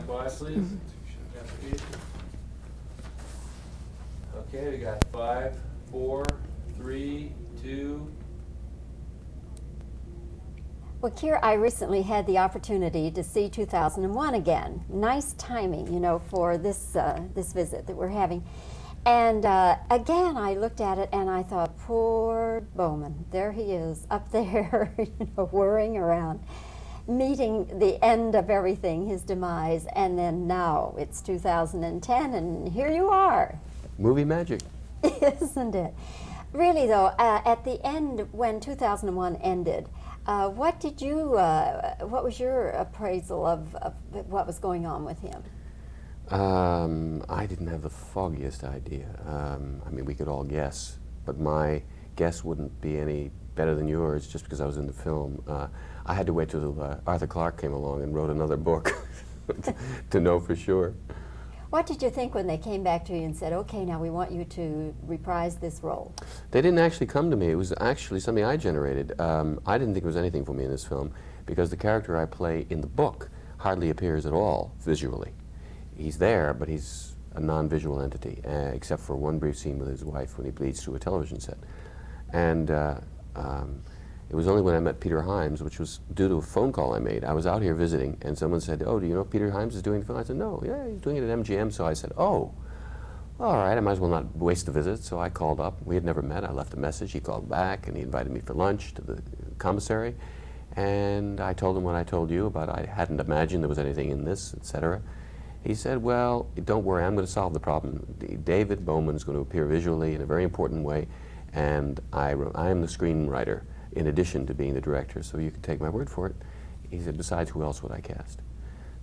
stand by, please. Okay, we got 5, 4, 3, 2. Well, Keir, I recently had the opportunity to see 2001 again. Nice timing, you know, for this this visit that we're having. And again, I looked at it and I thought, poor Bowman, there he is up there, you know, worrying around, meeting the end of everything, his demise, and then now it's 2010 and here you are. Movie magic. Isn't it? Really though, at the end when 2001 ended, what was your appraisal of what was going on with him? I didn't have the foggiest idea. I mean, we could all guess, but my guess wouldn't be any better than yours just because I was in the film. I had to wait till Arthur Clarke came along and wrote another book to know for sure. What did you think when they came back to you and said, okay, now we want you to reprise this role? They didn't actually come to me. It was actually something I generated. I didn't think it was anything for me in this film because the character I play in the book hardly appears at all visually. He's there, but he's a non-visual entity, except for one brief scene with his wife when he bleeds through a television set. And it was only when I met Peter Hyams, which was due to a phone call I made. I was out here visiting, and someone said, oh, do you know Peter Hyams is doing the film? I said, no, yeah, he's doing it at MGM. So I said, oh, all right, I might as well not waste the visit. So I called up. We had never met. I left a message. He called back, and he invited me for lunch to the commissary. And I told him what I told you about I hadn't imagined there was anything in this, etc. He said, well, don't worry, I'm going to solve the problem. David Bowman's going to appear visually in a very important way, and I am the screenwriter in addition to being the director, so you can take my word for it. He said, besides, who else would I cast?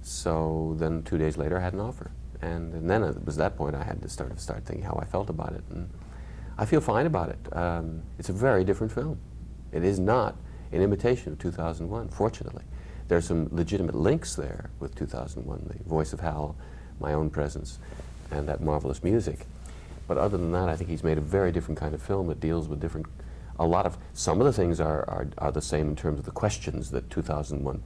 So then 2 days later, I had an offer. And then it was that point I had to start thinking how I felt about it. And I feel fine about it. It's a very different film. It is not an imitation of 2001, fortunately. There's some legitimate links there with 2001, the voice of Hal, my own presence, and that marvelous music. But other than that, I think he's made a very different kind of film that deals with some of the things are the same in terms of the questions that 2001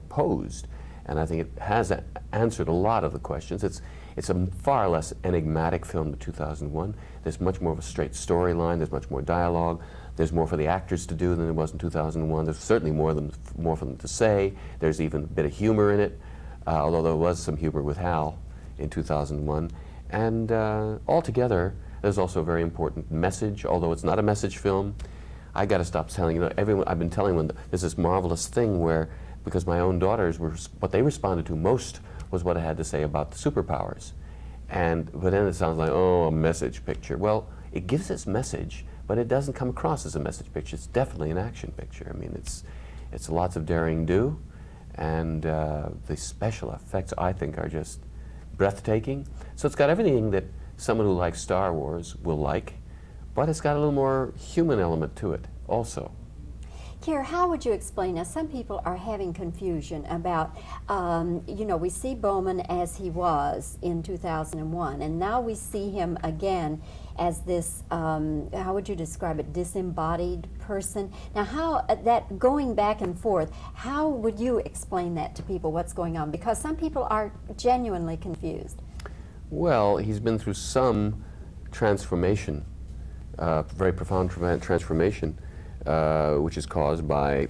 posed, and I think it has answered a lot of the questions. It's a far less enigmatic film than 2001. There's much more of a straight storyline, there's much more dialogue, there's more for the actors to do than there was in 2001. There's certainly more for them to say. There's even a bit of humor in it, although there was some humor with Hal in 2001. And altogether, there's also a very important message, although it's not a message film. I got to stop telling, you know, everyone, I've been telling them there's this marvelous thing where, because my own daughters what they responded to most was what I had to say about the superpowers. But then it sounds like, oh, a message picture. Well, it gives its message, but it doesn't come across as a message picture. It's definitely an action picture. I mean, it's lots of daring do, and the special effects, I think, are just breathtaking. So it's got everything that someone who likes Star Wars will like, but it's got a little more human element to it also. Keir, how would you explain? Now, some people are having confusion about, you know, we see Bowman as he was in 2001, and now we see him again as this, how would you describe it, disembodied person. Now, how, that going back and forth, how would you explain that to people, what's going on? Because some people are genuinely confused. Well, he's been through some transformation, very profound transformation, which is caused by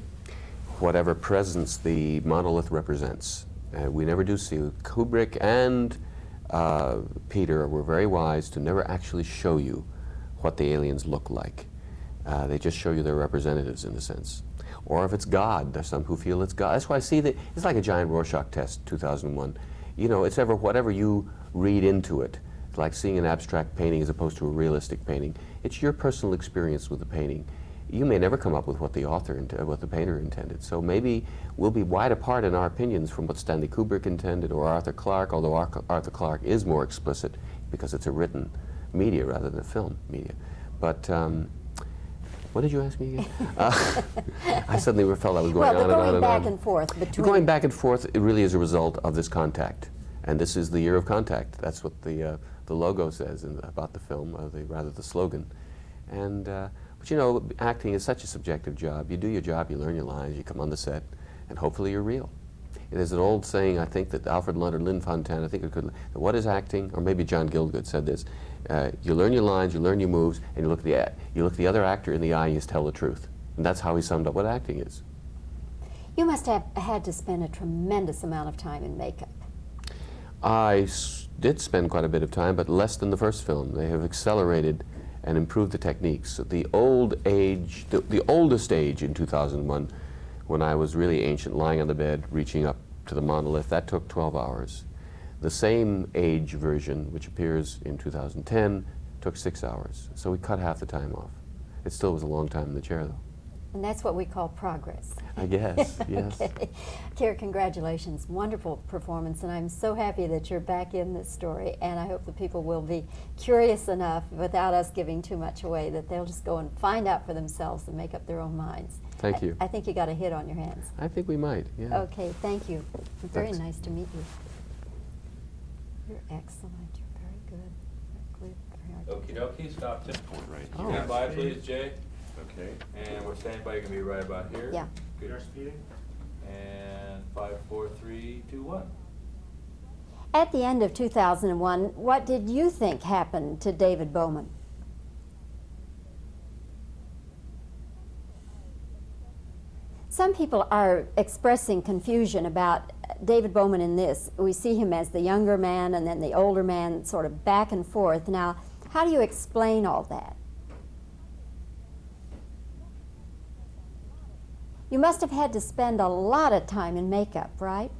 whatever presence the monolith represents. We never do see. Kubrick and Peter were very wise to never actually show you what the aliens look like. They just show you their representatives, in a sense. Or if it's God, there's some who feel it's God. That's why I see that it's like a giant Rorschach test, 2001. You know, it's whatever you read into it. It's like seeing an abstract painting as opposed to a realistic painting. It's your personal experience with the painting. You may never come up with what what the painter intended. So maybe we'll be wide apart in our opinions from what Stanley Kubrick intended or Arthur Clarke, although Arthur Clarke is more explicit because it's a written media rather than a film media. But what did you ask me again? I suddenly felt I was going on and on and on. Well, going back and forth between... Going back and forth, it really is a result of this contact. And this is the year of contact. That's what the logo says about the film, rather the slogan. And but you know, acting is such a subjective job. You do your job, you learn your lines, you come on the set, and hopefully you're real. There's an old saying, I think, that Alfred Lunt or Lynn Fontanne, I think it could, what is acting? Or maybe John Gielgud said this. You learn your lines, you learn your moves, and you look the other actor in the eye and you tell the truth. And that's how he summed up what acting is. You must have had to spend a tremendous amount of time in makeup. I did spend quite a bit of time, but less than the first film. They have accelerated and improved the techniques. The oldest age in 2001, when I was really ancient, lying on the bed, reaching up to the monolith, that took 12 hours. The same age version, which appears in 2010, took 6 hours. So we cut half the time off. It still was a long time in the chair, though. And that's what we call progress. I guess, yes. Okay. Keir, congratulations. Wonderful performance, and I'm so happy that you're back in this story, and I hope the people will be curious enough, without us giving too much away, that they'll just go and find out for themselves and make up their own minds. Thank you. I think you got a hit on your hands. I think we might, yeah. Okay, thank you. Very Thanks. nice to meet you. You're excellent. You're very good. Very good. Very Okie dokie, stop it. Right. Oh. Stand by, please, Jay. Okay. And we're standing by, you're gonna be right about here. Yeah. Good. And 5, 4, 3, 2, 1. At the end of 2001, what did you think happened to David Bowman? Some people are expressing confusion about David Bowman in this. We see him as the younger man and then the older man, sort of back and forth. Now, how do you explain all that? You must have had to spend a lot of time in makeup, right?